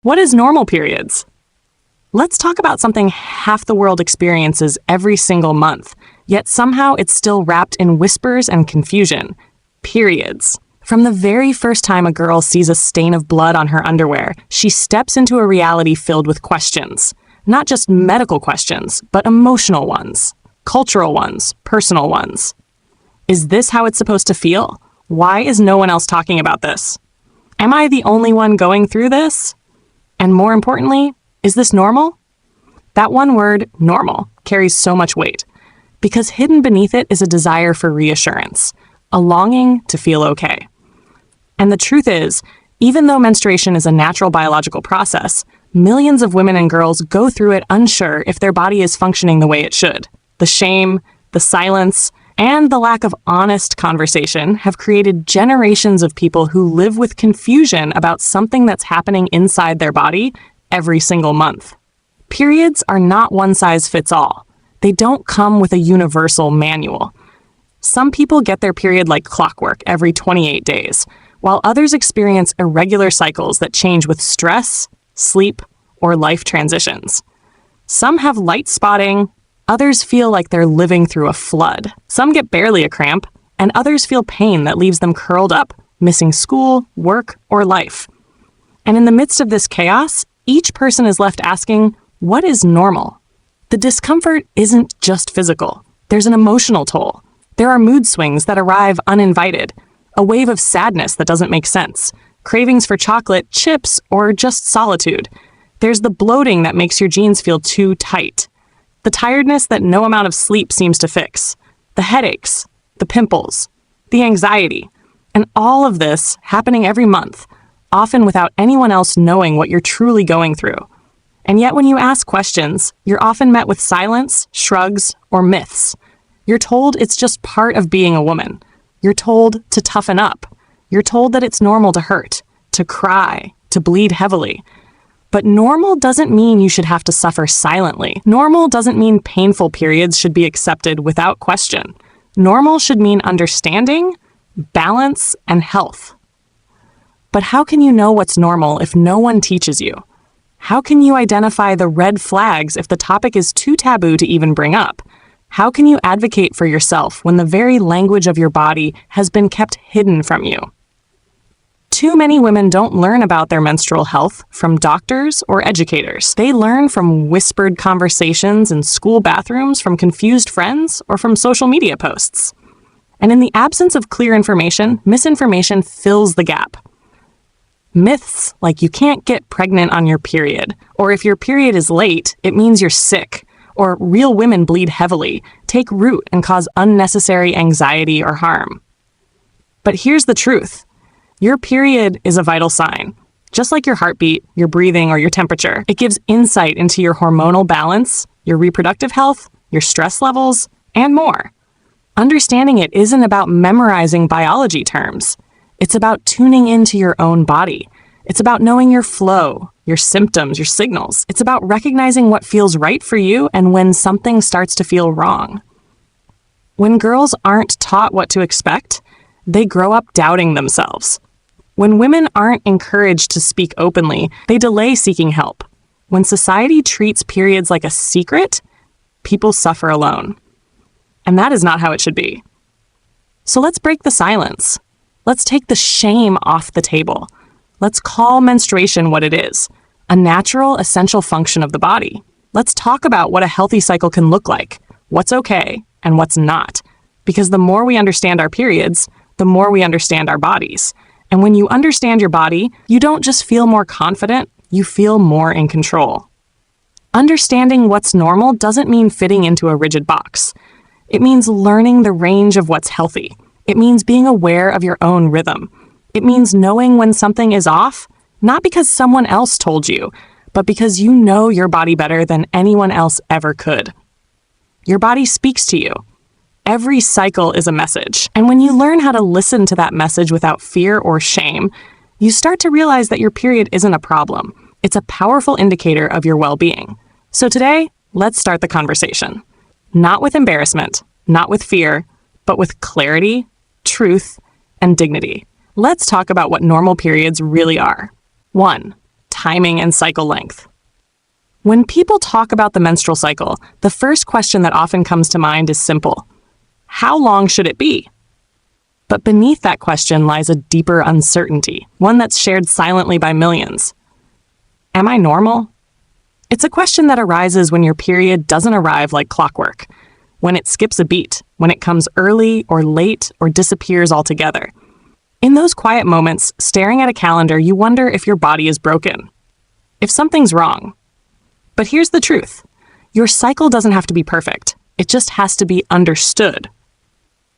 What is normal periods? Let's talk about something half the world experiences every single month, yet somehow it's still wrapped in whispers and confusion. Periods. From the very first time a girl sees a stain of blood on her underwear, she steps into a reality filled with questions. Not just medical questions, but emotional ones, cultural ones, personal ones. Is this how it's supposed to feel? Why is no one else talking about this? Am I the only one going through this? And more importantly, is this normal? That one word, normal, carries so much weight, because hidden beneath it is a desire for reassurance, a longing to feel okay. And the truth is, even though menstruation is a natural biological process, millions of women and girls go through it unsure if their body is functioning the way it should. The shame, the silence, and the lack of honest conversation have created generations of people who live with confusion about something that's happening inside their body every single month. Periods are not one size fits all. They don't come with a universal manual. Some people get their period like clockwork every 28 days, while others experience irregular cycles that change with stress, sleep, or life transitions. Some have light spotting, others feel like they're living through a flood. Some get barely a cramp, and others feel pain that leaves them curled up, missing school, work, or life. And in the midst of this chaos, each person is left asking, what is normal? The discomfort isn't just physical. There's an emotional toll. There are mood swings that arrive uninvited, a wave of sadness that doesn't make sense, cravings for chocolate, chips, or just solitude. There's the bloating that makes your jeans feel too tight, the tiredness that no amount of sleep seems to fix, the headaches, the pimples, the anxiety, and all of this happening every month, often without anyone else knowing what you're truly going through. And yet when you ask questions, you're often met with silence, shrugs, or myths. You're told it's just part of being a woman. You're told to toughen up. You're told that it's normal to hurt, to cry, to bleed heavily. But normal doesn't mean you should have to suffer silently. Normal doesn't mean painful periods should be accepted without question. Normal should mean understanding, balance, and health. But how can you know what's normal if no one teaches you? How can you identify the red flags if the topic is too taboo to even bring up? How can you advocate for yourself when the very language of your body has been kept hidden from you? Too many women don't learn about their menstrual health from doctors or educators. They learn from whispered conversations in school bathrooms, from confused friends, or from social media posts. And in the absence of clear information, misinformation fills the gap. Myths like you can't get pregnant on your period, or if your period is late, it means you're sick, or real women bleed heavily, take root and cause unnecessary anxiety or harm. But here's the truth. Your period is a vital sign. Just like your heartbeat, your breathing, or your temperature, it gives insight into your hormonal balance, your reproductive health, your stress levels, and more. Understanding it isn't about memorizing biology terms. It's about tuning into your own body. It's about knowing your flow, your symptoms, your signals. It's about recognizing what feels right for you and when something starts to feel wrong. When girls aren't taught what to expect, they grow up doubting themselves. When women aren't encouraged to speak openly, they delay seeking help. When society treats periods like a secret, people suffer alone. And that is not how it should be. So let's break the silence. Let's take the shame off the table. Let's call menstruation what it is, a natural, essential function of the body. Let's talk about what a healthy cycle can look like, what's okay, and what's not. Because the more we understand our periods, the more we understand our bodies. And when you understand your body, you don't just feel more confident, you feel more in control. Understanding what's normal doesn't mean fitting into a rigid box. It means learning the range of what's healthy. It means being aware of your own rhythm. It means knowing when something is off, not because someone else told you, but because you know your body better than anyone else ever could. Your body speaks to you. Every cycle is a message, and when you learn how to listen to that message without fear or shame, you start to realize that your period isn't a problem. It's a powerful indicator of your well-being. So today, let's start the conversation. Not with embarrassment, not with fear, but with clarity, truth, and dignity. Let's talk about what normal periods really are. 1. timing and cycle length. When people talk about the menstrual cycle, the first question that often comes to mind is simple. How long should it be? But beneath that question lies a deeper uncertainty, one that's shared silently by millions. Am I normal? It's a question that arises when your period doesn't arrive like clockwork, when it skips a beat, when it comes early or late or disappears altogether. In those quiet moments, staring at a calendar, you wonder if your body is broken, if something's wrong. But here's the truth. Your cycle doesn't have to be perfect. It just has to be understood.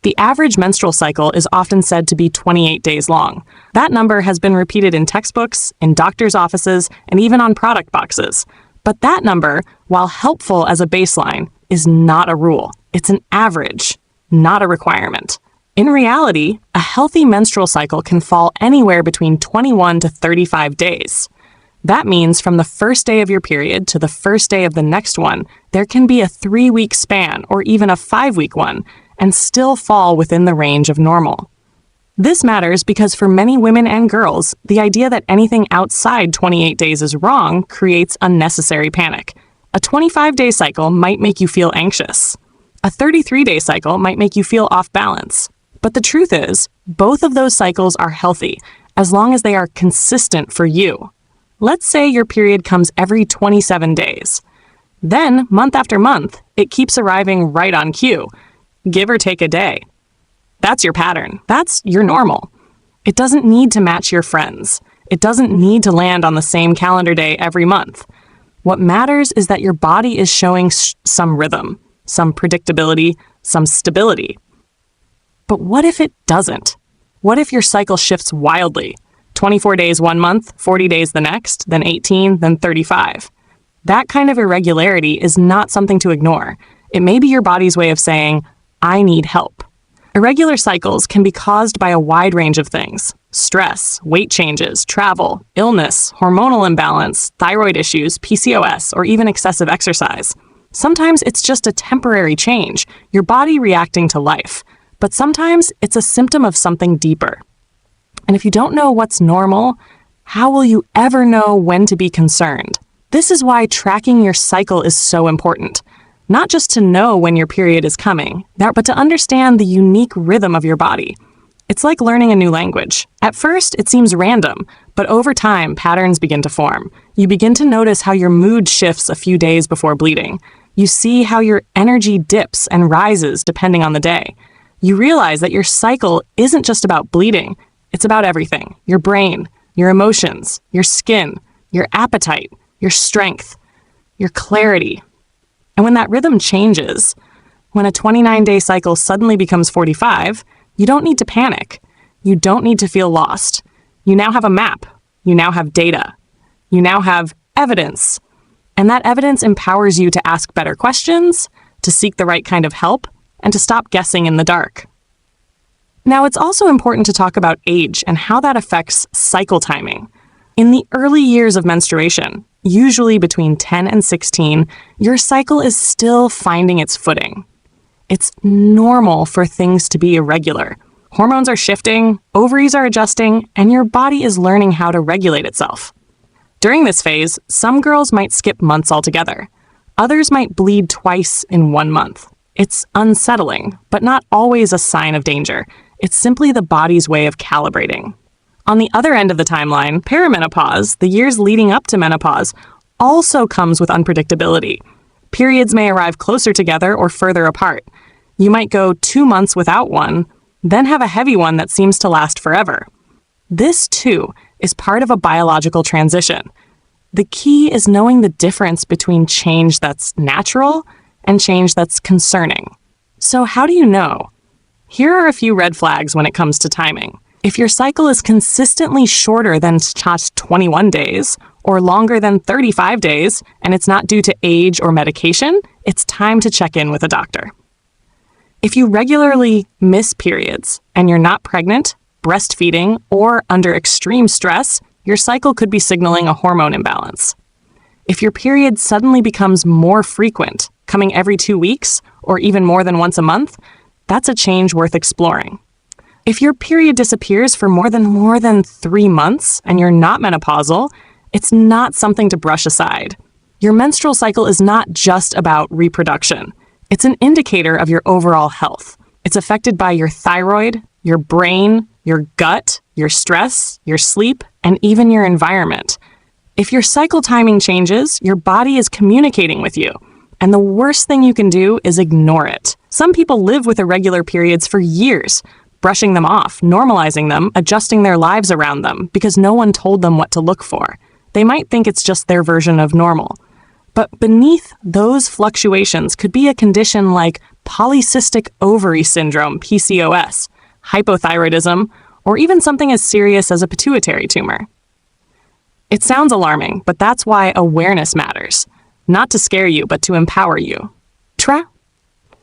The average menstrual cycle is often said to be 28 days long. That number has been repeated in textbooks, in doctors' offices, and even on product boxes. But that number, while helpful as a baseline, is not a rule. It's an average, not a requirement. In reality, a healthy menstrual cycle can fall anywhere between 21 to 35 days. That means from the first day of your period to the first day of the next one, there can be a 3-week span or even a 5-week one, and still fall within the range of normal. This matters because for many women and girls, the idea that anything outside 28 days is wrong creates unnecessary panic. A 25-day cycle might make you feel anxious. A 33-day cycle might make you feel off balance. But the truth is, both of those cycles are healthy, as long as they are consistent for you. Let's say your period comes every 27 days. Then, month after month, it keeps arriving right on cue, give or take a day. That's your pattern. That's your normal. It doesn't need to match your friends. It doesn't need to land on the same calendar day every month. What matters is that your body is showing some rhythm, some predictability, some stability. But what if it doesn't? What if your cycle shifts wildly? 24 days one month, 40 days the next, then 18, then 35. That kind of irregularity is not something to ignore. It may be your body's way of saying, I need help. Irregular cycles can be caused by a wide range of things: stress, weight changes, travel, illness, hormonal imbalance, thyroid issues, PCOS, or even excessive exercise. Sometimes it's just a temporary change, your body reacting to life. But sometimes it's a symptom of something deeper. And if you don't know what's normal, how will you ever know when to be concerned? This is why tracking your cycle is so important. Not just to know when your period is coming, but to understand the unique rhythm of your body. It's like learning a new language. At first, it seems random, but over time, patterns begin to form. You begin to notice how your mood shifts a few days before bleeding. You see how your energy dips and rises depending on the day. You realize that your cycle isn't just about bleeding. It's about everything: your brain, your emotions, your skin, your appetite, your strength, your clarity. And when that rhythm changes, when a 29-day cycle suddenly becomes 45, you don't need to panic. You don't need to feel lost. You now have a map. You now have data. You now have evidence. And that evidence empowers you to ask better questions, to seek the right kind of help, and to stop guessing in the dark. Now, it's also important to talk about age and how that affects cycle timing. In the early years of menstruation, usually between 10 and 16, your cycle is still finding its footing. It's normal for things to be irregular. Hormones are shifting, ovaries are adjusting, and your body is learning how to regulate itself. During this phase, some girls might skip months altogether. Others might bleed twice in 1 month. It's unsettling, but not always a sign of danger. It's simply the body's way of calibrating. On the other end of the timeline, perimenopause, the years leading up to menopause, also comes with unpredictability. Periods may arrive closer together or further apart. You might go 2 months without one, then have a heavy one that seems to last forever. This, too, is part of a biological transition. The key is knowing the difference between change that's natural and change that's concerning. So how do you know? Here are a few red flags when it comes to timing. If your cycle is consistently shorter than just 21 days or longer than 35 days and it's not due to age or medication, it's time to check in with a doctor. If you regularly miss periods and you're not pregnant, breastfeeding, or under extreme stress, your cycle could be signaling a hormone imbalance. If your period suddenly becomes more frequent, coming every 2 weeks or even more than once a month, that's a change worth exploring. If your period disappears for more than 3 months and you're not menopausal, It's not something to brush aside. Your menstrual cycle is not just about reproduction. It's an indicator of your overall health. It's affected by your thyroid, your brain, your gut, your stress, your sleep, and even your environment. If your cycle timing changes, your body is communicating with you. And the worst thing you can do is ignore it. Some people live with irregular periods for years, brushing them off, normalizing them, adjusting their lives around them because no one told them what to look for. They might think it's just their version of normal. But beneath those fluctuations could be a condition like polycystic ovary syndrome, PCOS, hypothyroidism, or even something as serious as a pituitary tumor. It sounds alarming, but that's why awareness matters. Not to scare you, but to empower you.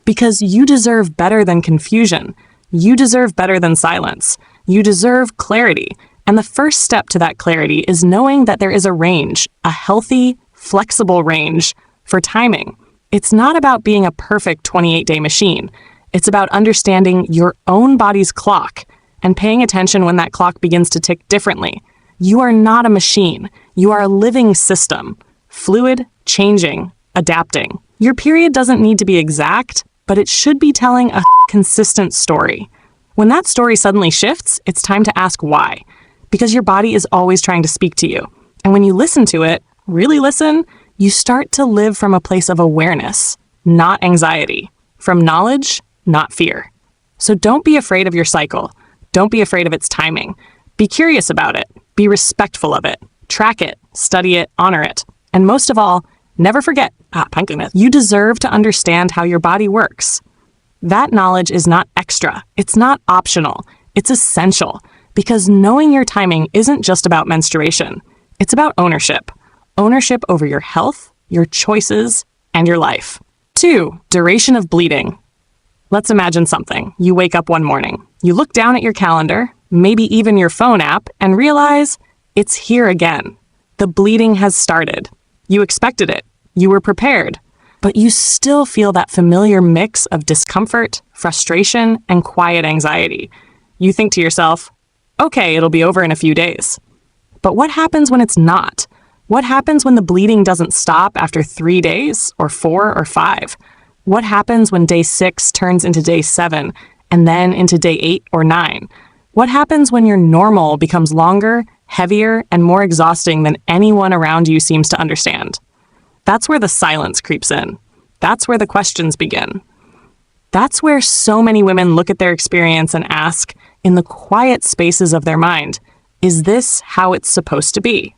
Because you deserve better than confusion. You deserve better than silence. You deserve clarity. And the first step to that clarity is knowing that there is a range, a healthy, flexible range for timing. It's not about being a perfect 28-day machine. It's about understanding your own body's clock and paying attention when that clock begins to tick differently. You are not a machine. You are a living system, fluid, changing, adapting. Your period doesn't need to be exact, but it should be telling a consistent story. When that story suddenly shifts, it's time to ask why, because your body is always trying to speak to you. And when you listen to it, really listen, you start to live from a place of awareness, not anxiety, from knowledge, not fear. So don't be afraid of your cycle. Don't be afraid of its timing. Be curious about it. Be respectful of it. Track it, study it, honor it. And most of all, never forget, you deserve to understand how your body works. That knowledge is not extra. It's not optional. It's essential. Because knowing your timing isn't just about menstruation. It's about ownership. Ownership over your health, your choices, and your life. 2. Duration of bleeding. Let's imagine something. You wake up one morning. You look down at your calendar, maybe even your phone app, and realize it's here again. The bleeding has started. You expected it. You were prepared. But you still feel that familiar mix of discomfort, frustration, and quiet anxiety. You think to yourself, okay, it'll be over in a few days. But what happens when it's not? What happens when the bleeding doesn't stop after 3 days, or 4 or 5? What happens when day 6 turns into day 7, and then into day 8 or 9? What happens when your normal becomes longer, heavier, and more exhausting than anyone around you seems to understand? That's where the silence creeps in. That's where the questions begin. That's where so many women look at their experience and ask, in the quiet spaces of their mind, is this how it's supposed to be?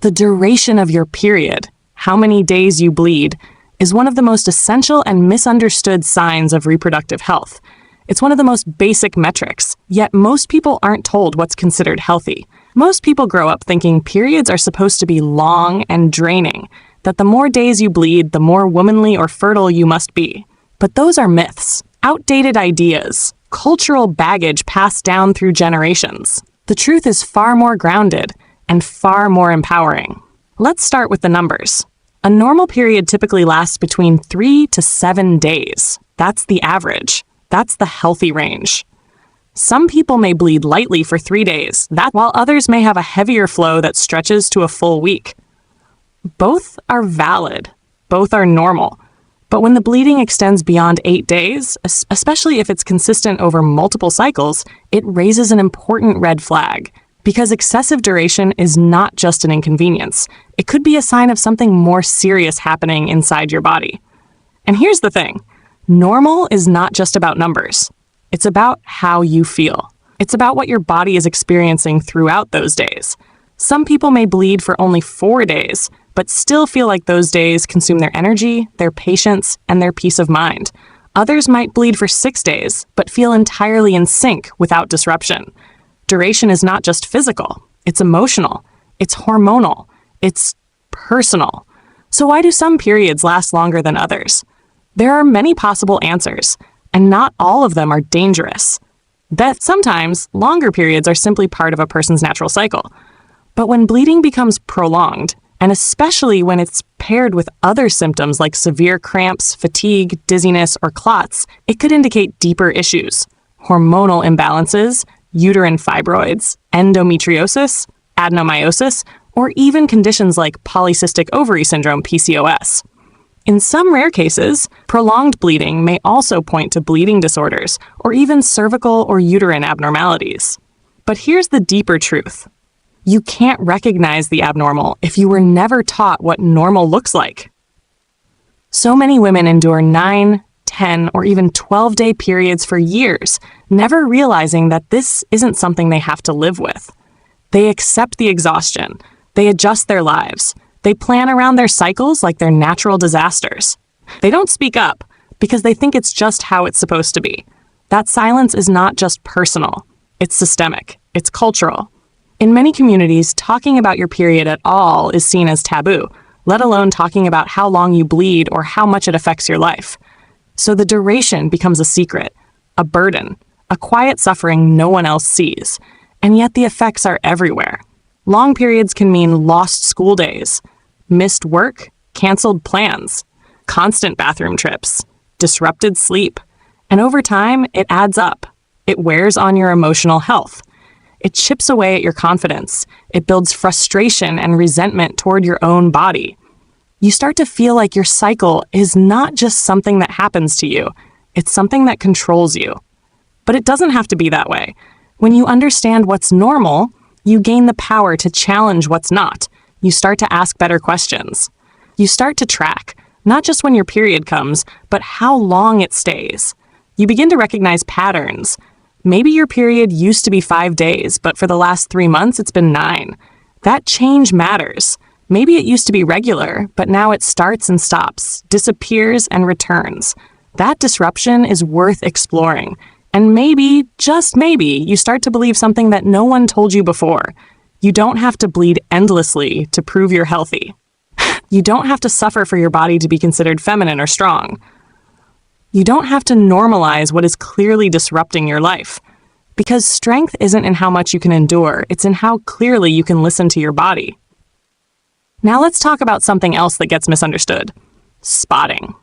The duration of your period, how many days you bleed, is one of the most essential and misunderstood signs of reproductive health. It's one of the most basic metrics, yet most people aren't told what's considered healthy. Most people grow up thinking periods are supposed to be long and draining, that the more days you bleed, the more womanly or fertile you must be. But those are myths, outdated ideas, cultural baggage passed down through generations. The truth is far more grounded and far more empowering. Let's start with the numbers. A normal period typically lasts between 3 to 7 days. That's the average. That's the healthy range. Some people may bleed lightly for 3 days, while others may have a heavier flow that stretches to a full week. Both are valid. Both are normal. But when the bleeding extends beyond 8 days, especially if it's consistent over multiple cycles, it raises an important red flag. Because excessive duration is not just an inconvenience. It could be a sign of something more serious happening inside your body. And here's the thing. Normal is not just about numbers. It's about how you feel. It's about what your body is experiencing throughout those days. Some people may bleed for only 4 days, but still feel like those days consume their energy, their patience, and their peace of mind. Others might bleed for 6 days, but feel entirely in sync without disruption. Duration is not just physical. It's emotional. It's hormonal. It's personal. So why do some periods last longer than others? There are many possible answers, and not all of them are dangerous. That sometimes longer periods are simply part of a person's natural cycle. But when bleeding becomes prolonged, and especially when it's paired with other symptoms like severe cramps, fatigue, dizziness, or clots, it could indicate deeper issues. Hormonal imbalances, uterine fibroids, endometriosis, adenomyosis, or even conditions like polycystic ovary syndrome, PCOS. In some rare cases, prolonged bleeding may also point to bleeding disorders or even cervical or uterine abnormalities. But here's the deeper truth. You can't recognize the abnormal if you were never taught what normal looks like. So many women endure 9, 10, or even 12-day periods for years, never realizing that this isn't something they have to live with. They accept the exhaustion. They adjust their lives. They plan around their cycles like they're natural disasters. They don't speak up because they think it's just how it's supposed to be. That silence is not just personal. It's systemic. It's cultural. In many communities, talking about your period at all is seen as taboo, let alone talking about how long you bleed or how much it affects your life. So the duration becomes a secret, a burden, a quiet suffering no one else sees. And yet the effects are everywhere. Long periods can mean lost school days, missed work, canceled plans, constant bathroom trips, disrupted sleep. And over time, it adds up. It wears on your emotional health. It chips away at your confidence. It builds frustration and resentment toward your own body. You start to feel like your cycle is not just something that happens to you. It's something that controls you. But it doesn't have to be that way. When you understand what's normal, you gain the power to challenge what's not. You start to ask better questions. You start to track, not just when your period comes, but how long it stays. You begin to recognize patterns. Maybe your period used to be 5 days, but for the last 3 months, it's been 9. That change matters. Maybe it used to be regular, but now it starts and stops, disappears and returns. That disruption is worth exploring. And maybe, just maybe, you start to believe something that no one told you before. You don't have to bleed endlessly to prove you're healthy. You don't have to suffer for your body to be considered feminine or strong. You don't have to normalize what is clearly disrupting your life. Because strength isn't in how much you can endure, it's in how clearly you can listen to your body. Now let's talk about something else that gets misunderstood. Spotting.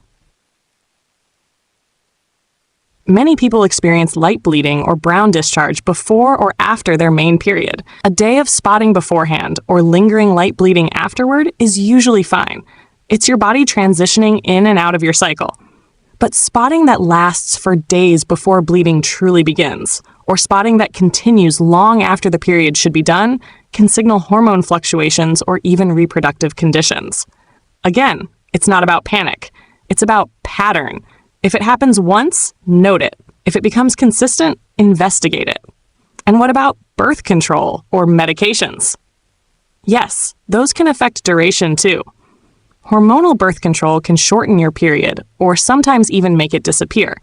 Many people experience light bleeding or brown discharge before or after their main period. A day of spotting beforehand or lingering light bleeding afterward is usually fine. It's your body transitioning in and out of your cycle. But spotting that lasts for days before bleeding truly begins, or spotting that continues long after the period should be done, can signal hormone fluctuations or even reproductive conditions. Again, it's not about panic. It's about pattern. If it happens once, note it. If it becomes consistent, investigate it. And what about birth control or medications? Yes, those can affect duration too. Hormonal birth control can shorten your period or sometimes even make it disappear.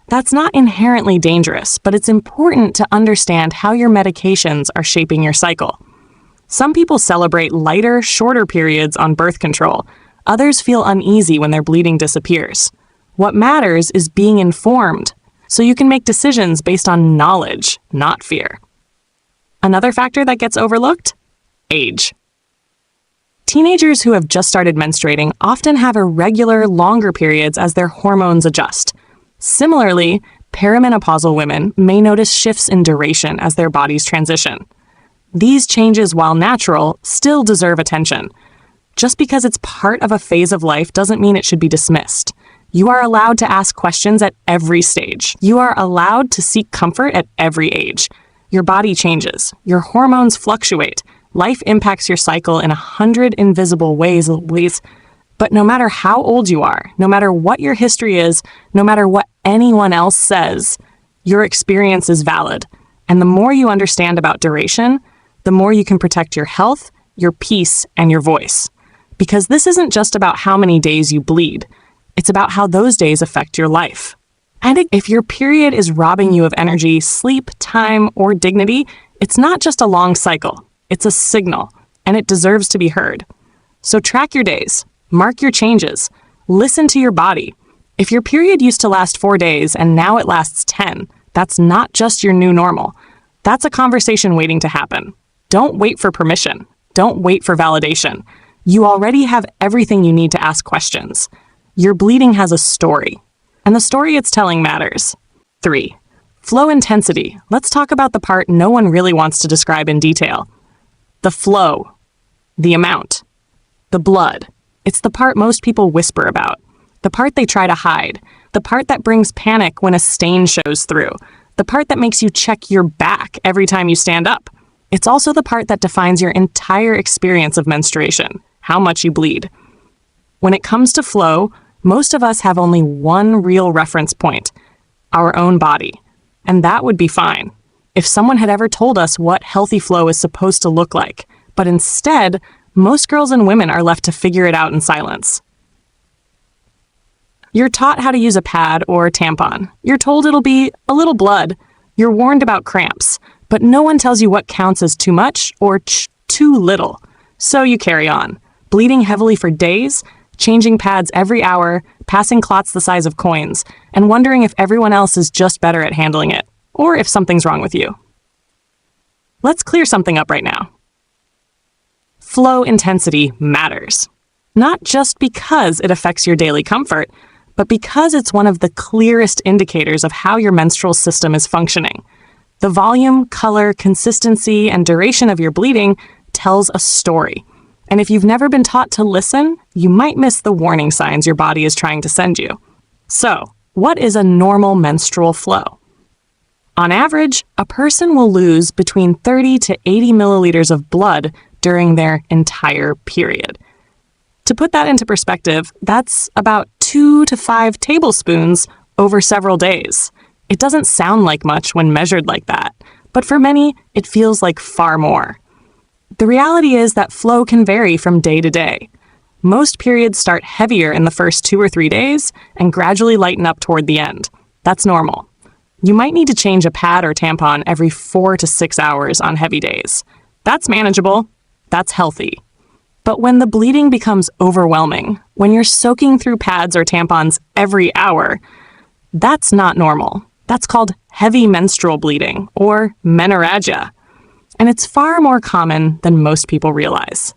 That's not inherently dangerous, but it's important to understand how your medications are shaping your cycle. Some people celebrate lighter, shorter periods on birth control. Others feel uneasy when their bleeding disappears. What matters is being informed, so you can make decisions based on knowledge, not fear. Another factor that gets overlooked? Age. Teenagers who have just started menstruating often have irregular, longer periods as their hormones adjust. Similarly, perimenopausal women may notice shifts in duration as their bodies transition. These changes, while natural, still deserve attention. Just because it's part of a phase of life doesn't mean it should be dismissed. You are allowed to ask questions at every stage. You are allowed to seek comfort at every age. Your body changes. Your hormones fluctuate. Life impacts your cycle in 100 invisible ways. But no matter how old you are, no matter what your history is, no matter what anyone else says, your experience is valid. And the more you understand about duration, the more you can protect your health, your peace, and your voice. Because this isn't just about how many days you bleed. It's about how those days affect your life. And if your period is robbing you of energy, sleep, time, or dignity, it's not just a long cycle. It's a signal, and it deserves to be heard. So track your days, mark your changes, listen to your body. If your period used to last 4 days and now it lasts 10, that's not just your new normal. That's a conversation waiting to happen. Don't wait for permission. Don't wait for validation. You already have everything you need to ask questions. Your bleeding has a story, and the story it's telling matters. 3. Flow intensity. Let's talk about the part no one really wants to describe in detail. The flow, the amount, the blood. It's the part most people whisper about, the part they try to hide, the part that brings panic when a stain shows through, the part that makes you check your back every time you stand up. It's also the part that defines your entire experience of menstruation, how much you bleed. When it comes to flow, most of us have only one real reference point, our own body. And that would be fine if someone had ever told us what healthy flow is supposed to look like. But instead, most girls and women are left to figure it out in silence. You're taught how to use a pad or a tampon. You're told it'll be a little blood. You're warned about cramps, but no one tells you what counts as too much or too little. So you carry on, bleeding heavily for days, changing pads every hour, passing clots the size of coins, and wondering if everyone else is just better at handling it, or if something's wrong with you. Let's clear something up right now. Flow intensity matters. Not just because it affects your daily comfort, but because it's one of the clearest indicators of how your menstrual system is functioning. The volume, color, consistency, and duration of your bleeding tells a story. And if you've never been taught to listen, you might miss the warning signs your body is trying to send you. So, what is a normal menstrual flow? On average, a person will lose between 30 to 80 milliliters of blood during their entire period. To put that into perspective, that's about 2 to 5 tablespoons over several days. It doesn't sound like much when measured like that, but for many, it feels like far more. The reality is that flow can vary from day to day. Most periods start heavier in the first 2 or 3 days and gradually lighten up toward the end. That's normal. You might need to change a pad or tampon every 4 to 6 hours on heavy days. That's manageable. That's healthy. But when the bleeding becomes overwhelming, when you're soaking through pads or tampons every hour, that's not normal. That's called heavy menstrual bleeding, or menorrhagia. And it's far more common than most people realize.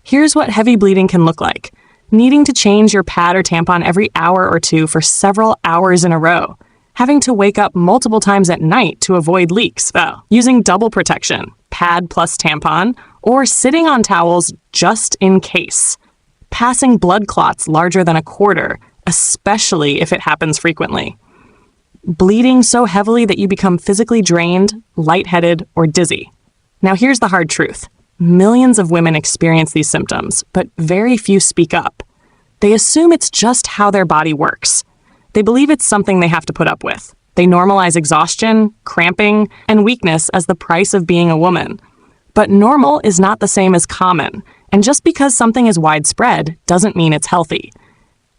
Here's what heavy bleeding can look like. Needing to change your pad or tampon every hour or two for several hours in a row. Having to wake up multiple times at night to avoid leaks. Using double protection, pad plus tampon, or sitting on towels just in case. Passing blood clots larger than a quarter, especially if it happens frequently. Bleeding so heavily that you become physically drained, lightheaded, or dizzy. Now here's the hard truth. Millions of women experience these symptoms, but very few speak up. They assume it's just how their body works. They believe it's something they have to put up with. They normalize exhaustion, cramping, and weakness as the price of being a woman. But normal is not the same as common, and just because something is widespread doesn't mean it's healthy.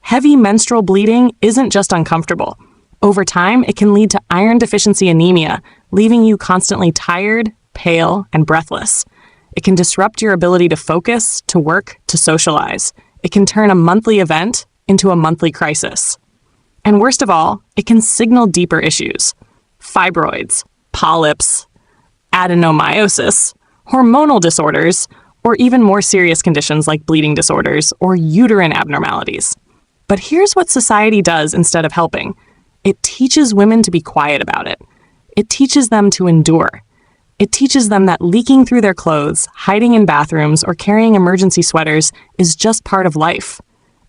Heavy menstrual bleeding isn't just uncomfortable. Over time, it can lead to iron deficiency anemia, leaving you constantly tired, pale, and breathless. It can disrupt your ability to focus, to work, to socialize. It can turn a monthly event into a monthly crisis. And worst of all, it can signal deeper issues. Fibroids, polyps, adenomyosis, hormonal disorders, or even more serious conditions like bleeding disorders or uterine abnormalities. But here's what society does instead of helping. It teaches women to be quiet about it. It teaches them to endure. It teaches them that leaking through their clothes, hiding in bathrooms, or carrying emergency sweaters is just part of life.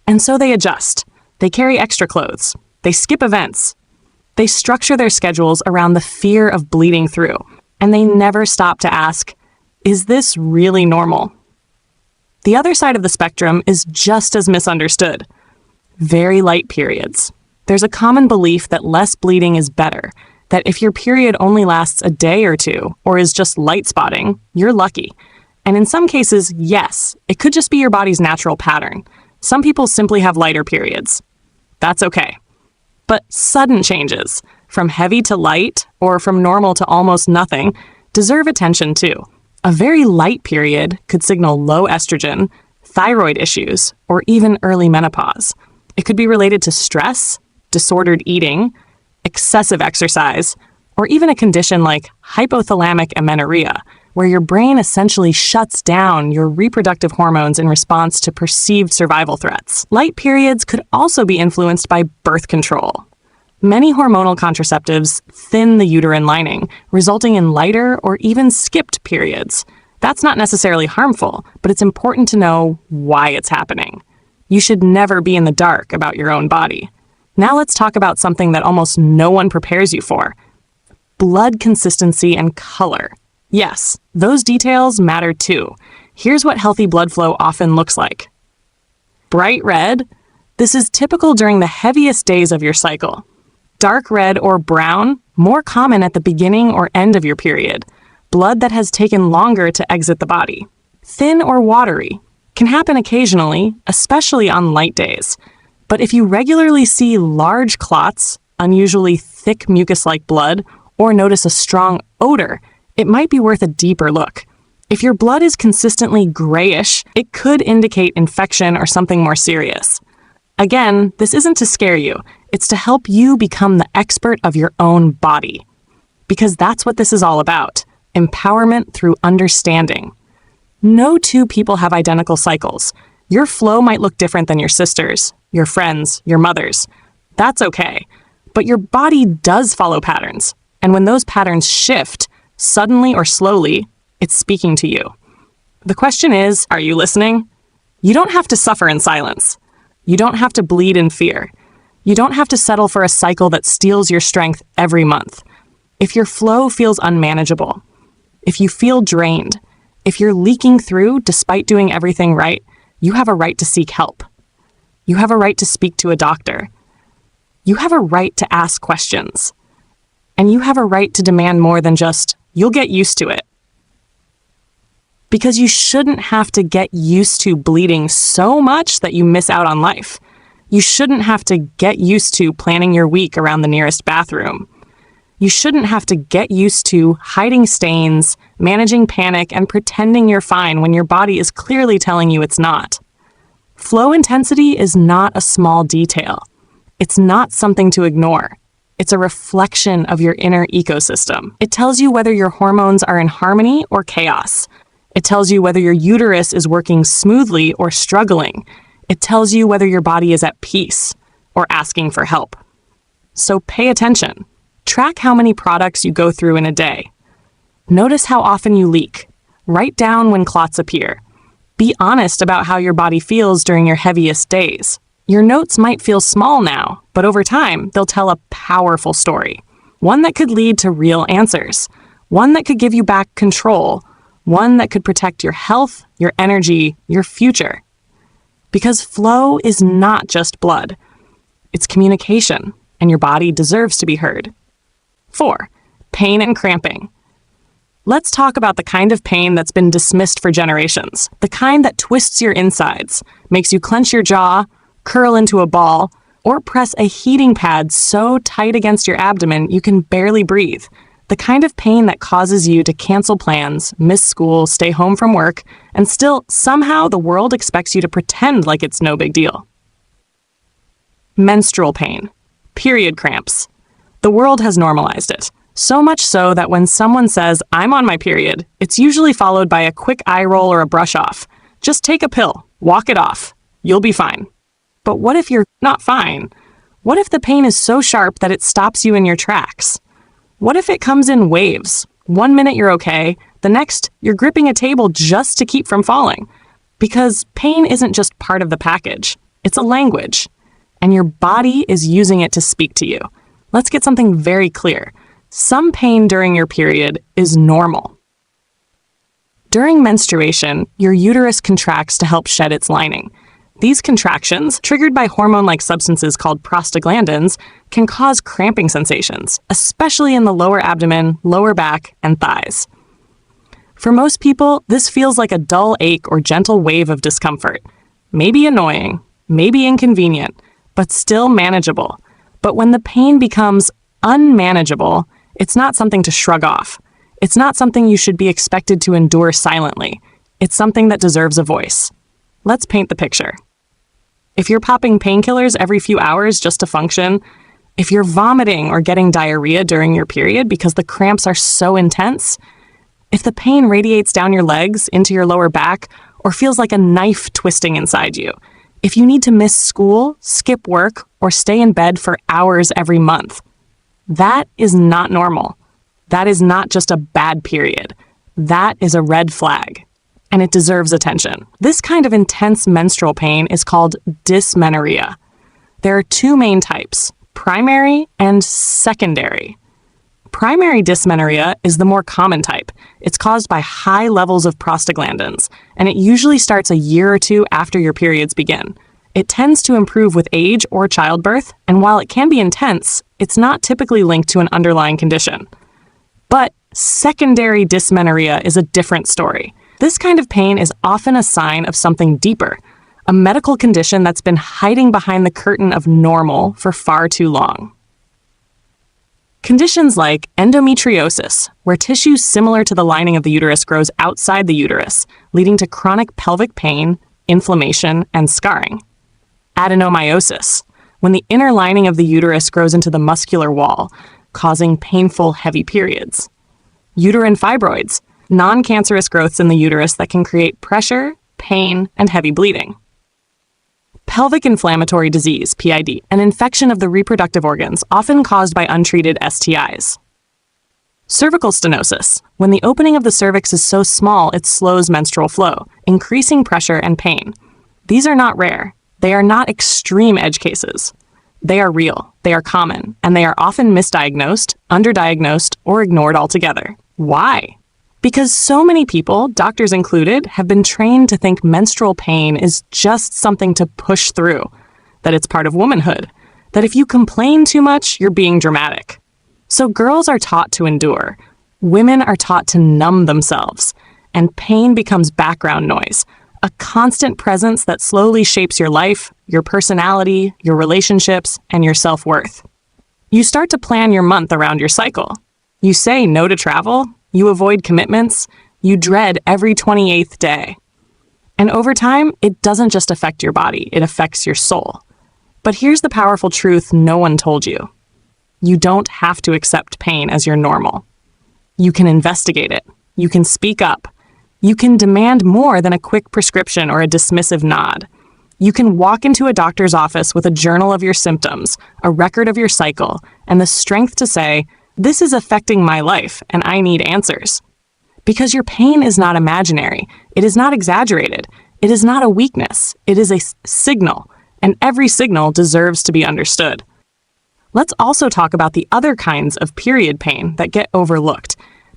And so they adjust. They carry extra clothes. They skip events. They structure their schedules around the fear of bleeding through. And they never stop to ask, is this really normal? The other side of the spectrum is just as misunderstood. Very light periods. There's a common belief that less bleeding is better, that if your period only lasts a day or two, or is just light spotting, you're lucky. And in some cases, yes, it could just be your body's natural pattern. Some people simply have lighter periods. That's okay. But sudden changes, from heavy to light, or from normal to almost nothing, deserve attention too. A very light period could signal low estrogen, thyroid issues, or even early menopause. It could be related to stress, disordered eating, excessive exercise, or even a condition like hypothalamic amenorrhea, where your brain essentially shuts down your reproductive hormones in response to perceived survival threats. Light periods could also be influenced by birth control. Many hormonal contraceptives thin the uterine lining, resulting in lighter or even skipped periods. That's not necessarily harmful, but it's important to know why it's happening. You should never be in the dark about your own body. Now let's talk about something that almost no one prepares you for: blood consistency and color. Yes, those details matter too. Here's what healthy blood flow often looks like. Bright red. This is typical during the heaviest days of your cycle. Dark red or brown, more common at the beginning or end of your period. Blood that has taken longer to exit the body. Thin or watery. Can happen occasionally, especially on light days. But if you regularly see large clots, unusually thick mucus-like blood, or notice a strong odor, it might be worth a deeper look. If your blood is consistently grayish, it could indicate infection or something more serious. Again, this isn't to scare you. It's to help you become the expert of your own body. Because that's what this is all about. Empowerment through understanding. No two people have identical cycles. Your flow might look different than your sister's, your friends, your mother's. That's okay. But your body does follow patterns. And when those patterns shift, suddenly or slowly, it's speaking to you. The question is, are you listening? You don't have to suffer in silence. You don't have to bleed in fear. You don't have to settle for a cycle that steals your strength every month. If your flow feels unmanageable, if you feel drained, if you're leaking through despite doing everything right, you have a right to seek help. You have a right to speak to a doctor. You have a right to ask questions. And you have a right to demand more than just, you'll get used to it. Because you shouldn't have to get used to bleeding so much that you miss out on life. You shouldn't have to get used to planning your week around the nearest bathroom. You shouldn't have to get used to hiding stains, managing panic, and pretending you're fine when your body is clearly telling you it's not. Flow intensity is not a small detail. It's not something to ignore. It's a reflection of your inner ecosystem. It tells you whether your hormones are in harmony or chaos. It tells you whether your uterus is working smoothly or struggling. It tells you whether your body is at peace or asking for help. So pay attention. Track how many products you go through in a day. Notice how often you leak. Write down when clots appear. Be honest about how your body feels during your heaviest days. Your notes might feel small now, but over time, they'll tell a powerful story. One that could lead to real answers. One that could give you back control. One that could protect your health, your energy, your future. Because flow is not just blood. It's communication, and your body deserves to be heard. 4. Pain and cramping. Let's talk about the kind of pain that's been dismissed for generations. The kind that twists your insides, makes you clench your jaw, curl into a ball, or press a heating pad so tight against your abdomen you can barely breathe. The kind of pain that causes you to cancel plans, miss school, stay home from work, and still, somehow, the world expects you to pretend like it's no big deal. Menstrual pain. Period cramps. The world has normalized it. So much so that when someone says, "I'm on my period," it's usually followed by a quick eye roll or a brush off. Just take a pill. Walk it off. You'll be fine. But what if you're not fine? What if the pain is so sharp that it stops you in your tracks? What if it comes in waves? 1 minute you're okay, the next you're gripping a table just to keep from falling. Because pain isn't just part of the package, it's a language. And your body is using it to speak to you. Let's get something very clear. Some pain during your period is normal. During menstruation, your uterus contracts to help shed its lining. These contractions, triggered by hormone-like substances called prostaglandins, can cause cramping sensations, especially in the lower abdomen, lower back, and thighs. For most people, this feels like a dull ache or gentle wave of discomfort. Maybe annoying, maybe inconvenient, but still manageable. But when the pain becomes unmanageable, it's not something to shrug off. It's not something you should be expected to endure silently. It's something that deserves a voice. Let's paint the picture. If you're popping painkillers every few hours just to function, if you're vomiting or getting diarrhea during your period because the cramps are so intense, if the pain radiates down your legs into your lower back or feels like a knife twisting inside you, If you need to miss school, skip work, or stay in bed for hours every month, that is not normal. That is not just a bad period. That is a red flag, and it deserves attention. This kind of intense menstrual pain is called dysmenorrhea. There are two main types, primary and secondary. Primary dysmenorrhea is the more common type. It's caused by high levels of prostaglandins, and it usually starts a year or two after your periods begin. It tends to improve with age or childbirth, and while it can be intense, it's not typically linked to an underlying condition. But secondary dysmenorrhea is a different story. This kind of pain is often a sign of something deeper, a medical condition that's been hiding behind the curtain of normal for far too long. Conditions like endometriosis, where tissue similar to the lining of the uterus grows outside the uterus, leading to chronic pelvic pain, inflammation, and scarring. Adenomyosis, when the inner lining of the uterus grows into the muscular wall, causing painful, heavy periods. Uterine fibroids, non-cancerous growths in the uterus that can create pressure, pain, and heavy bleeding. Pelvic inflammatory disease, PID, an infection of the reproductive organs, often caused by untreated STIs. Cervical stenosis, when the opening of the cervix is so small it slows menstrual flow, increasing pressure and pain. These are not rare. They are not extreme edge cases. They are real, they are common, and they are often misdiagnosed, underdiagnosed, or ignored altogether. Why? Because so many people, doctors included, have been trained to think menstrual pain is just something to push through, that it's part of womanhood, that if you complain too much, you're being dramatic. So girls are taught to endure, women are taught to numb themselves, and pain becomes background noise, a constant presence that slowly shapes your life, your personality, your relationships, and your self-worth. You start to plan your month around your cycle. You say no to travel, you avoid commitments, you dread every 28th day. And over time, it doesn't just affect your body, it affects your soul. But here's the powerful truth no one told you. You don't have to accept pain as your normal. You can investigate it. You can speak up. You can demand more than a quick prescription or a dismissive nod. You can walk into a doctor's office with a journal of your symptoms, a record of your cycle, and the strength to say, "This is affecting my life, and I need answers." Because your pain is not imaginary. It is not exaggerated. It is not a weakness. It is a signal, and every signal deserves to be understood. Let's also talk about the other kinds of period pain that get overlooked.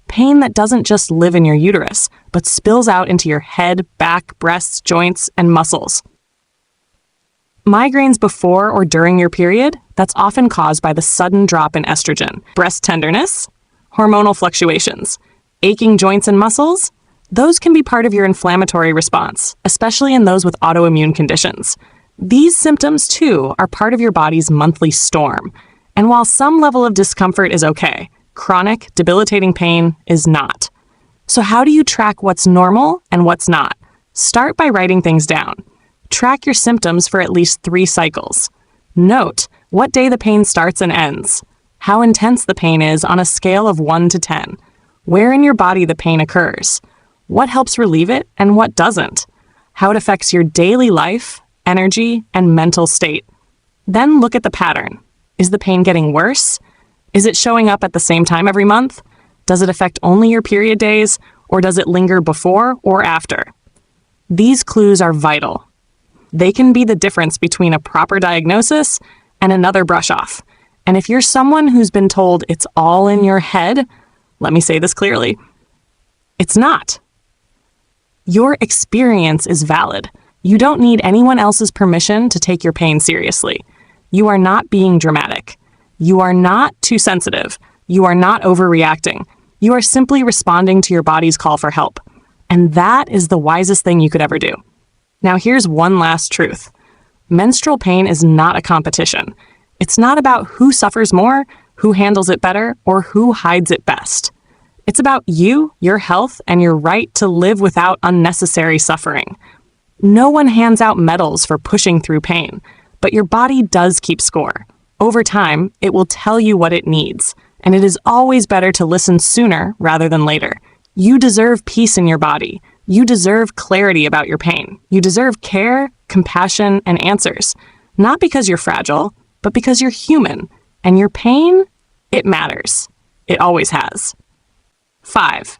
Pain that doesn't just live in your uterus, but spills out into your head, back, breasts, joints, and muscles. Migraines before or during your period, that's often caused by the sudden drop in estrogen. Breast tenderness, hormonal fluctuations, aching joints and muscles, those can be part of your inflammatory response, especially in those with autoimmune conditions. These symptoms, too, are part of your body's monthly storm. And while some level of discomfort is okay, chronic, debilitating pain is not. So how do you track what's normal and what's not? Start by writing things down. Track your symptoms for at least 3 cycles. Note what day the pain starts and ends, how intense the pain is on a scale of 1 to 10, where in your body the pain occurs, what helps relieve it and what doesn't, how it affects your daily life, energy, and mental state. Then look at the pattern. Is the pain getting worse? Is it showing up at the same time every month? Does it affect only your period days, or does it linger before or after? These clues are vital. They can be the difference between a proper diagnosis and another brush off. And if you're someone who's been told it's all in your head, let me say this clearly, it's not. Your experience is valid. You don't need anyone else's permission to take your pain seriously. You are not being dramatic. You are not too sensitive. You are not overreacting. You are simply responding to your body's call for help. And that is the wisest thing you could ever do. Now here's one last truth. Menstrual pain is not a competition. It's not about who suffers more, who handles it better, or who hides it best. It's about you, your health, and your right to live without unnecessary suffering. No one hands out medals for pushing through pain, but your body does keep score. Over time, it will tell you what it needs, and it is always better to listen sooner rather than later. You deserve peace in your body. You deserve clarity about your pain. You deserve care, compassion, and answers. Not because you're fragile, but because you're human. And your pain, it matters. It always has. 5.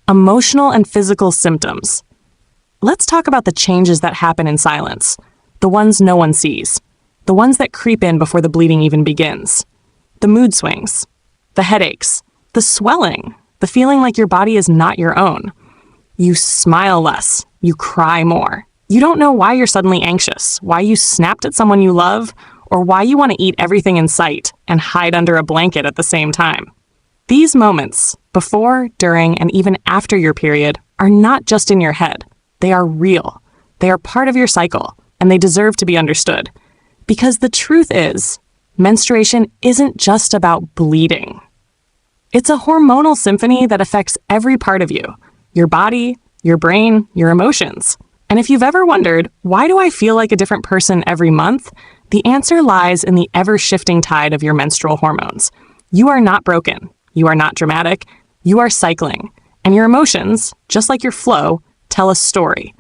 Emotional and physical symptoms. Let's talk about the changes that happen in silence. The ones no one sees. The ones that creep in before the bleeding even begins. The mood swings. The headaches. The swelling. The feeling like your body is not your own. You smile less. You cry more. You don't know why you're suddenly anxious, why you snapped at someone you love, or why you want to eat everything in sight and hide under a blanket at the same time. These moments, before, during, and even after your period, are not just in your head. They are real. They are part of your cycle, and they deserve to be understood. Because the truth is, menstruation isn't just about bleeding. It's a hormonal symphony that affects every part of you, your body, your brain, your emotions. And if you've ever wondered, why do I feel like a different person every month? The answer lies in the ever-shifting tide of your menstrual hormones. You are not broken. You are not dramatic. You are cycling. And your emotions, just like your flow, tell a story.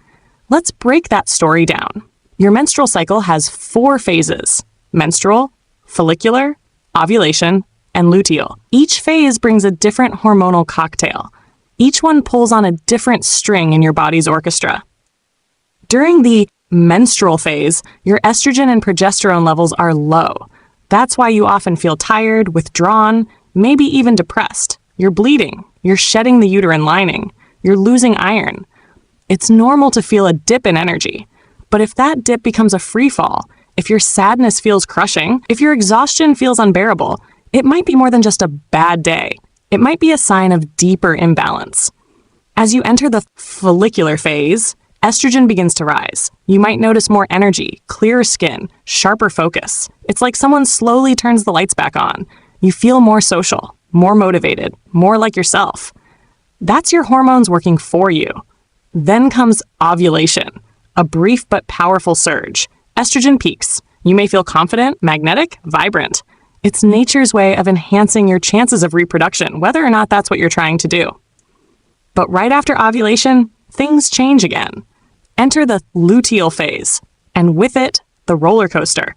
Let's break that story down. Your menstrual cycle has 4 phases: menstrual, follicular, ovulation, and luteal. Each phase brings a different hormonal cocktail. Each one pulls on a different string in your body's orchestra. During the menstrual phase, your estrogen and progesterone levels are low. That's why you often feel tired, withdrawn, maybe even depressed. You're bleeding. You're shedding the uterine lining. You're losing iron. It's normal to feel a dip in energy. But if that dip becomes a free fall, if your sadness feels crushing, if your exhaustion feels unbearable, it might be more than just a bad day. It might be a sign of deeper imbalance. As you enter the follicular phase, estrogen begins to rise. You might notice more energy, clearer skin, sharper focus. It's like someone slowly turns the lights back on. You feel more social, more motivated, more like yourself. That's your hormones working for you. Then comes ovulation, a brief but powerful surge. Estrogen peaks. You may feel confident, magnetic, vibrant. It's nature's way of enhancing your chances of reproduction, whether or not that's what you're trying to do. But right after ovulation, things change again. Enter the luteal phase, and with it, the roller coaster.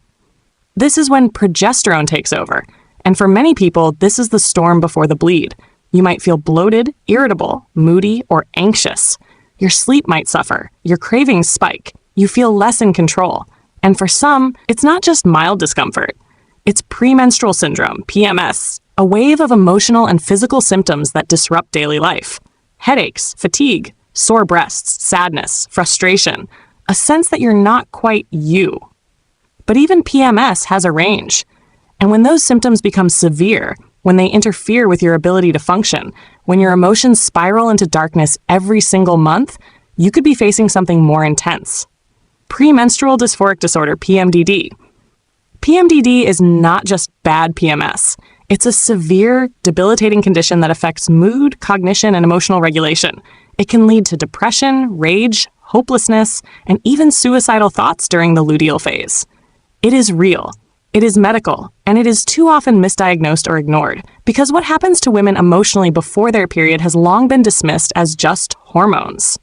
This is when progesterone takes over, and for many people, this is the storm before the bleed. You might feel bloated, irritable, moody, or anxious. Your sleep might suffer, your cravings spike, you feel less in control. And for some, it's not just mild discomfort. It's premenstrual syndrome, PMS, a wave of emotional and physical symptoms that disrupt daily life. Headaches, fatigue, sore breasts, sadness, frustration, a sense that you're not quite you. But even PMS has a range. And when those symptoms become severe, when they interfere with your ability to function, when your emotions spiral into darkness every single month, you could be facing something more intense. Premenstrual dysphoric disorder, PMDD. PMDD is not just bad PMS. It's a severe, debilitating condition that affects mood, cognition, and emotional regulation. It can lead to depression, rage, hopelessness, and even suicidal thoughts during the luteal phase. It is real. It is medical, and it is too often misdiagnosed or ignored, because what happens to women emotionally before their period has long been dismissed as just hormones.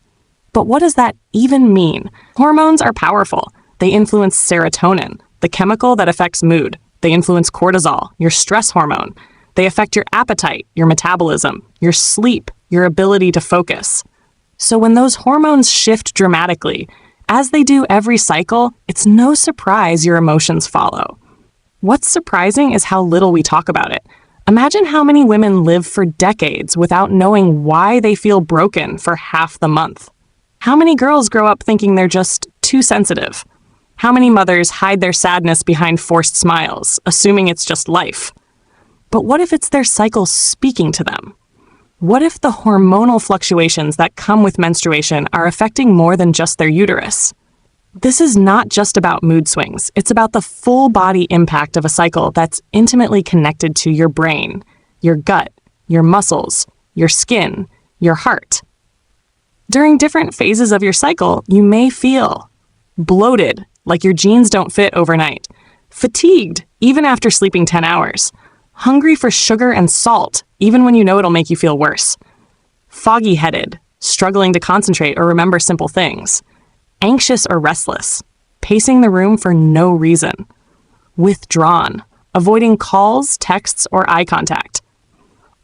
But what does that even mean? Hormones are powerful. They influence serotonin, the chemical that affects mood. They influence cortisol, your stress hormone. They affect your appetite, your metabolism, your sleep, your ability to focus. So when those hormones shift dramatically, as they do every cycle, it's no surprise your emotions follow. What's surprising is how little we talk about it. Imagine how many women live for decades without knowing why they feel broken for half the month. How many girls grow up thinking they're just too sensitive? How many mothers hide their sadness behind forced smiles, assuming it's just life? But what if it's their cycle speaking to them? What if the hormonal fluctuations that come with menstruation are affecting more than just their uterus? This is not just about mood swings. It's about the full body impact of a cycle that's intimately connected to your brain, your gut, your muscles, your skin, your heart. During different phases of your cycle, you may feel bloated, like your jeans don't fit overnight, fatigued, even after sleeping 10 hours, hungry for sugar and salt, even when you know it'll make you feel worse, foggy-headed, struggling to concentrate or remember simple things, anxious or restless, pacing the room for no reason, withdrawn, avoiding calls, texts, or eye contact,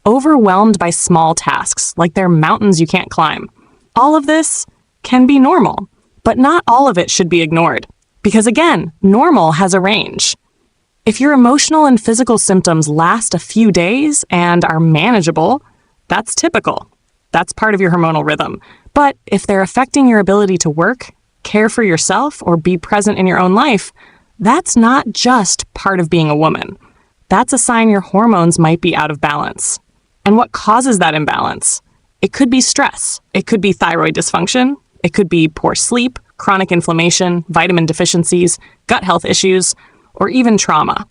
overwhelmed by small tasks like they're mountains you can't climb. All of this can be normal, but not all of it should be ignored. Because again, normal has a range. If your emotional and physical symptoms last a few days and are manageable, that's typical. That's part of your hormonal rhythm. But if they're affecting your ability to work, care for yourself, or be present in your own life, that's not just part of being a woman. That's a sign your hormones might be out of balance. And what causes that imbalance? It could be stress. It could be thyroid dysfunction. It could be poor sleep, chronic inflammation, vitamin deficiencies, gut health issues, or even trauma.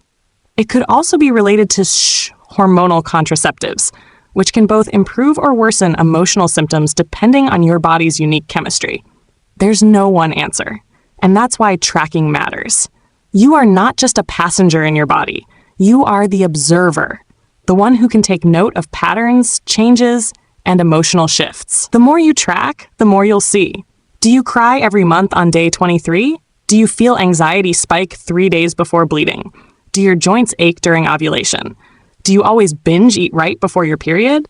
It could also be related to hormonal contraceptives, which can both improve or worsen emotional symptoms depending on your body's unique chemistry. There's no one answer, and that's why tracking matters. You are not just a passenger in your body. You are the observer, the one who can take note of patterns, changes, and emotional shifts. The more you track, the more you'll see. Do you cry every month on day 23? Do you feel anxiety spike 3 days before bleeding? Do your joints ache during ovulation? Do you always binge eat right before your period?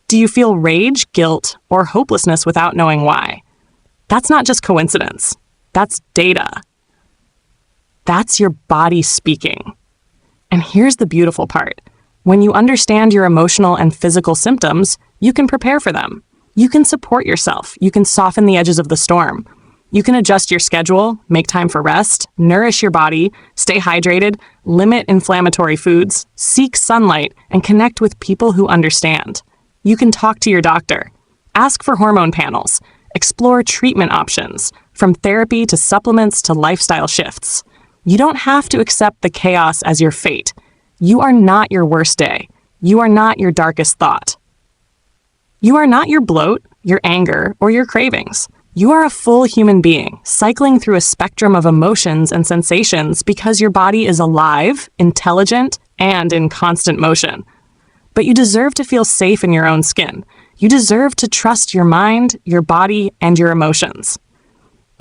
Do you feel rage, guilt, or hopelessness without knowing why? That's not just coincidence. That's data. That's your body speaking. And here's the beautiful part. When you understand your emotional and physical symptoms, you can prepare for them. You can support yourself. You can soften the edges of the storm. You can adjust your schedule, make time for rest, nourish your body, stay hydrated, limit inflammatory foods, seek sunlight, and connect with people who understand. You can talk to your doctor, ask for hormone panels, explore treatment options, from therapy to supplements to lifestyle shifts. You don't have to accept the chaos as your fate. You are not your worst day. You are not your darkest thought. You are not your bloat, your anger, or your cravings. You are a full human being, cycling through a spectrum of emotions and sensations because your body is alive, intelligent, and in constant motion. But you deserve to feel safe in your own skin. You deserve to trust your mind, your body, and your emotions.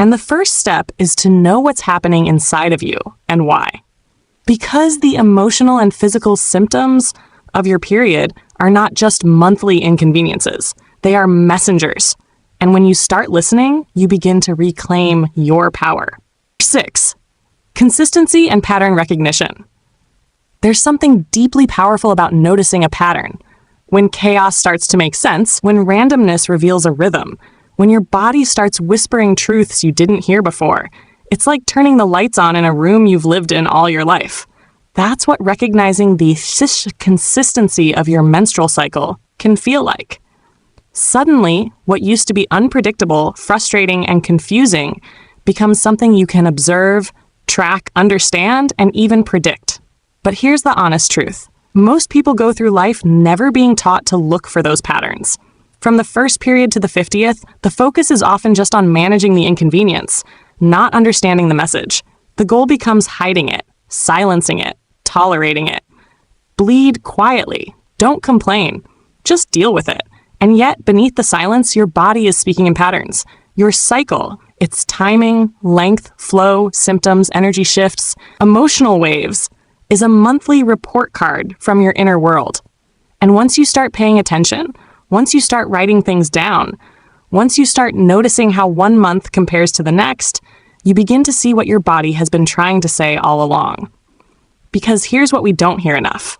And the first step is to know what's happening inside of you and why. Because the emotional and physical symptoms of your period are not just monthly inconveniences. They are messengers. And when you start listening, you begin to reclaim your power. 6. Consistency and pattern recognition. There's something deeply powerful about noticing a pattern. When chaos starts to make sense, when randomness reveals a rhythm, when your body starts whispering truths you didn't hear before, it's like turning the lights on in a room you've lived in all your life. That's what recognizing the consistency of your menstrual cycle can feel like. Suddenly, what used to be unpredictable, frustrating, and confusing becomes something you can observe, track, understand, and even predict. But here's the honest truth. Most people go through life never being taught to look for those patterns. From the first period to the 50th, the focus is often just on managing the inconvenience, not understanding the message. The goal becomes hiding it, silencing it, tolerating it. Bleed quietly. Don't complain. Just deal with it. And yet, beneath the silence, your body is speaking in patterns. Your cycle, its timing, length, flow, symptoms, energy shifts, emotional waves, is a monthly report card from your inner world. And once you start paying attention, once you start writing things down, once you start noticing how one month compares to the next, you begin to see what your body has been trying to say all along. Because here's what we don't hear enough.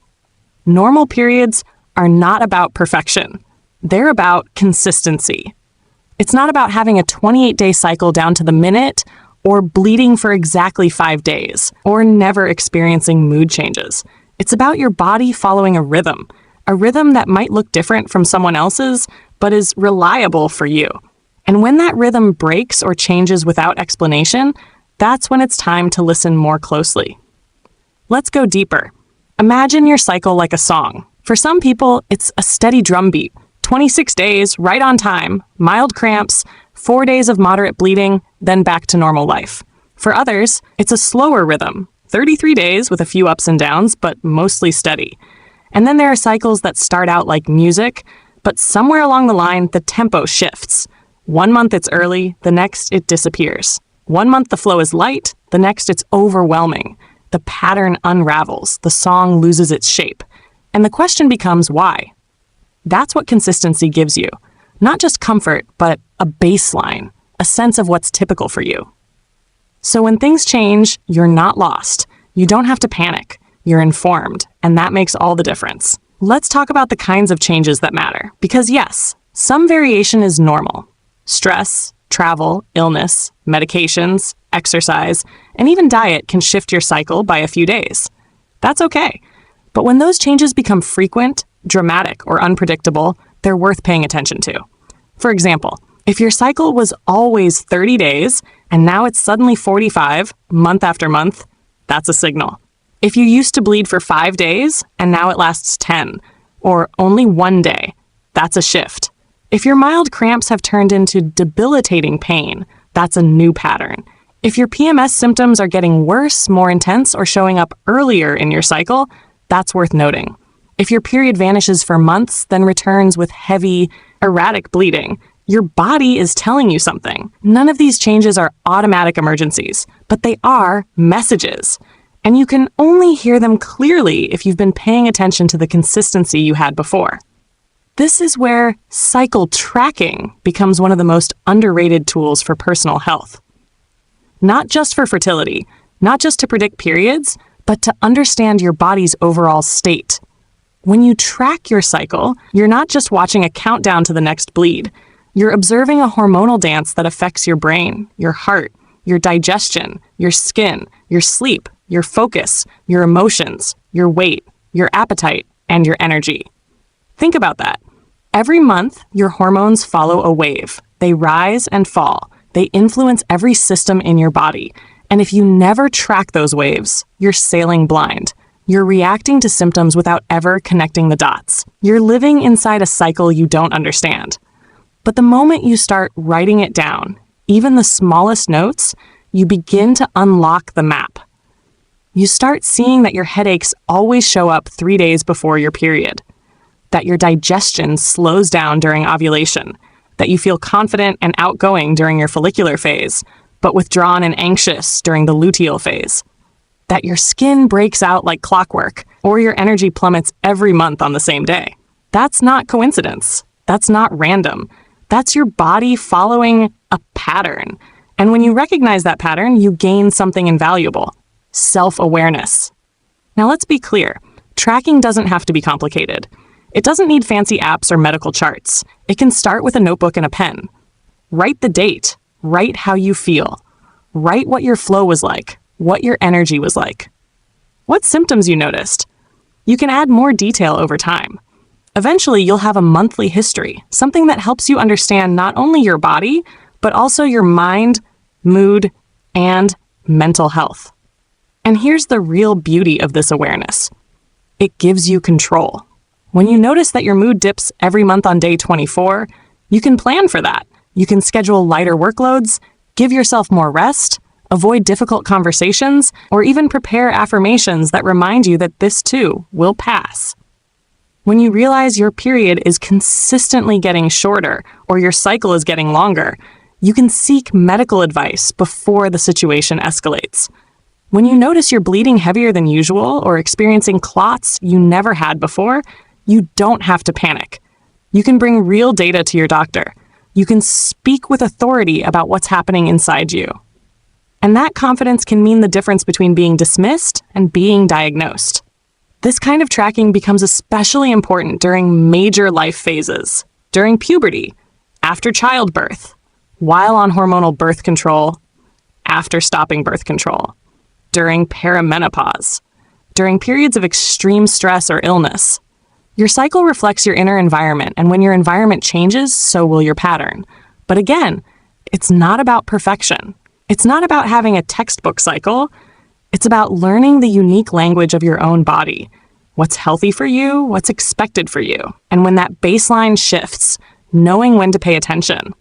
Normal periods are not about perfection. They're about consistency. It's not about having a 28-day cycle down to the minute, or bleeding for exactly 5 days, or never experiencing mood changes. It's about your body following a rhythm that might look different from someone else's, but is reliable for you. And when that rhythm breaks or changes without explanation, that's when it's time to listen more closely. Let's go deeper. Imagine your cycle like a song. For some people, it's a steady drum beat. 26 days, right on time, mild cramps, 4 days of moderate bleeding, then back to normal life. For others, it's a slower rhythm, 33 days with a few ups and downs, but mostly steady. And then there are cycles that start out like music, but somewhere along the line, the tempo shifts. One month it's early, the next it disappears. One month the flow is light, the next it's overwhelming. The pattern unravels, the song loses its shape. And the question becomes why? That's what consistency gives you. Not just comfort, but a baseline, a sense of what's typical for you. So when things change, you're not lost. You don't have to panic. You're informed, and that makes all the difference. Let's talk about the kinds of changes that matter. Because yes, some variation is normal. Stress, travel, illness, medications, exercise, and even diet can shift your cycle by a few days. That's okay. But when those changes become frequent, dramatic, or unpredictable, they're worth paying attention to. For example, if your cycle was always 30 days and now it's suddenly 45 month after month, that's a signal. If you used to bleed for 5 days and now it lasts 10, or only 1 day, that's a shift. If your mild cramps have turned into debilitating pain, that's a new pattern. If your PMS symptoms are getting worse, more intense, or showing up earlier in your cycle, that's worth noting. If your period vanishes for months, then returns with heavy, erratic bleeding, your body is telling you something. None of these changes are automatic emergencies, but they are messages. And you can only hear them clearly if you've been paying attention to the consistency you had before. This is where cycle tracking becomes one of the most underrated tools for personal health. Not just for fertility, not just to predict periods, but to understand your body's overall state. When you track your cycle, you're not just watching a countdown to the next bleed. You're observing a hormonal dance that affects your brain, your heart, your digestion, your skin, your sleep, your focus, your emotions, your weight, your appetite, and your energy. Think about that. Every month, your hormones follow a wave. They rise and fall. They influence every system in your body. And if you never track those waves, you're sailing blind. You're reacting to symptoms without ever connecting the dots. You're living inside a cycle you don't understand. But the moment you start writing it down, even the smallest notes, you begin to unlock the map. You start seeing that your headaches always show up 3 days before your period, that your digestion slows down during ovulation, that you feel confident and outgoing during your follicular phase, but withdrawn and anxious during the luteal phase, that your skin breaks out like clockwork, or your energy plummets every month on the same day. That's not coincidence. That's not random. That's your body following a pattern. And when you recognize that pattern, you gain something invaluable: self-awareness. Now let's be clear. Tracking doesn't have to be complicated. It doesn't need fancy apps or medical charts. It can start with a notebook and a pen. Write the date. Write how you feel. Write what your flow was like, what your energy was like, what symptoms you noticed. You can add more detail over time. Eventually, you'll have a monthly history, something that helps you understand not only your body, but also your mind, mood, and mental health. And here's the real beauty of this awareness. It gives you control. When you notice that your mood dips every month on day 24, you can plan for that. You can schedule lighter workloads, give yourself more rest, avoid difficult conversations, or even prepare affirmations that remind you that this too will pass. When you realize your period is consistently getting shorter or your cycle is getting longer, you can seek medical advice before the situation escalates. When you notice you're bleeding heavier than usual or experiencing clots you never had before, you don't have to panic. You can bring real data to your doctor. You can speak with authority about what's happening inside you. And that confidence can mean the difference between being dismissed and being diagnosed. This kind of tracking becomes especially important during major life phases, during puberty, after childbirth, while on hormonal birth control, after stopping birth control, during perimenopause, during periods of extreme stress or illness. Your cycle reflects your inner environment, and when your environment changes, so will your pattern. But again, it's not about perfection. It's not about having a textbook cycle. It's about learning the unique language of your own body. What's healthy for you, what's expected for you. And when that baseline shifts, knowing when to pay attention.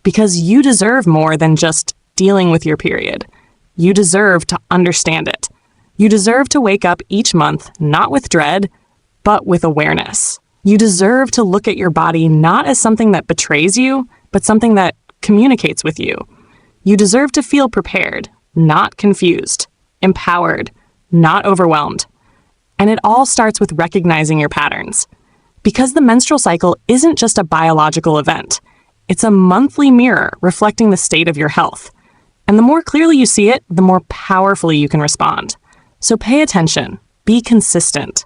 Because you deserve more than just dealing with your period. You deserve to understand it. You deserve to wake up each month not with dread, but with awareness. You deserve to look at your body not as something that betrays you, but something that communicates with you. You deserve to feel prepared, not confused, empowered, not overwhelmed. And it all starts with recognizing your patterns. Because the menstrual cycle isn't just a biological event, it's a monthly mirror reflecting the state of your health. And the more clearly you see it, the more powerfully you can respond. So pay attention, be consistent,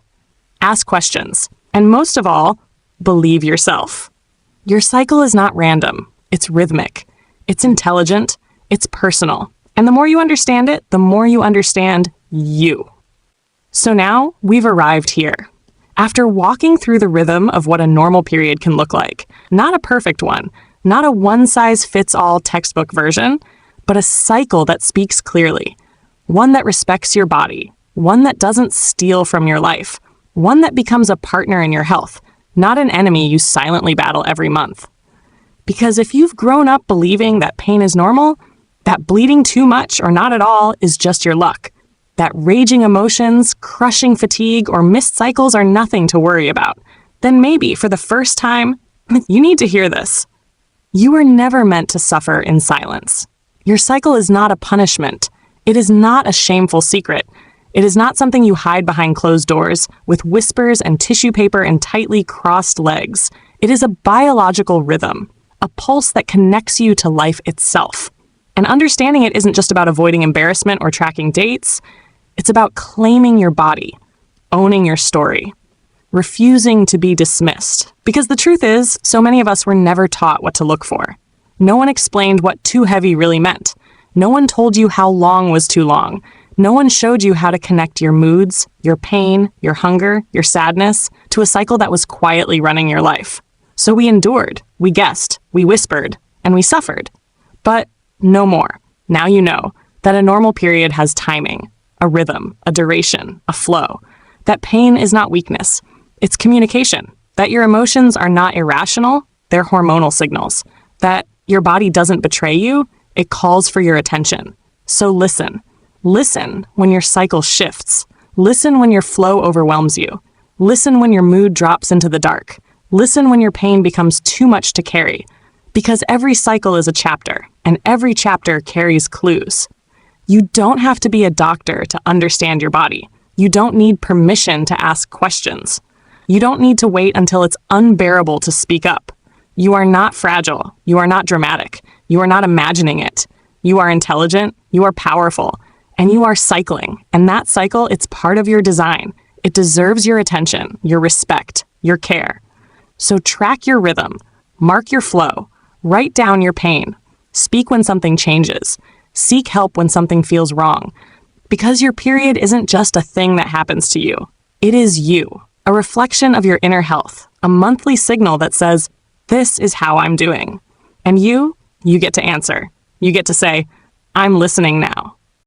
ask questions, and most of all, believe yourself. Your cycle is not random, it's rhythmic, it's intelligent, it's personal. And the more you understand it, the more you understand you. So now we've arrived here. After walking through the rhythm of what a normal period can look like, not a perfect one, not a one-size-fits-all textbook version, but a cycle that speaks clearly, one that respects your body, one that doesn't steal from your life, one that becomes a partner in your health, not an enemy you silently battle every month. Because if you've grown up believing that pain is normal, that bleeding too much or not at all is just your luck, that raging emotions, crushing fatigue, or missed cycles are nothing to worry about, then maybe for the first time, you need to hear this. You were never meant to suffer in silence. Your cycle is not a punishment. It is not a shameful secret. It is not something you hide behind closed doors with whispers and tissue paper and tightly crossed legs. It is a biological rhythm, a pulse that connects you to life itself. And understanding it isn't just about avoiding embarrassment or tracking dates. It's about claiming your body, owning your story, refusing to be dismissed. Because the truth is, so many of us were never taught what to look for. No one explained what too heavy really meant. No one told you how long was too long. No one showed you how to connect your moods, your pain, your hunger, your sadness to a cycle that was quietly running your life. So we endured, we guessed, we whispered, and we suffered. But no more. Now you know that a normal period has timing, a rhythm, a duration, a flow. That pain is not weakness, it's communication. That your emotions are not irrational, they're hormonal signals. That your body doesn't betray you, it calls for your attention. So listen. Listen when your cycle shifts. Listen when your flow overwhelms you. Listen when your mood drops into the dark. Listen when your pain becomes too much to carry. Because every cycle is a chapter, and every chapter carries clues. You don't have to be a doctor to understand your body. You don't need permission to ask questions. You don't need to wait until it's unbearable to speak up. You are not fragile. You are not dramatic. You are not imagining it. You are intelligent. You are powerful. And you are cycling. And that cycle, it's part of your design. It deserves your attention, your respect, your care. So track your rhythm. Mark your flow. Write down your pain. Speak when something changes. Seek help when something feels wrong. Because your period isn't just a thing that happens to you. It is you, a reflection of your inner health, a monthly signal that says, this is how I'm doing. And you get to answer. You get to say, I'm listening now.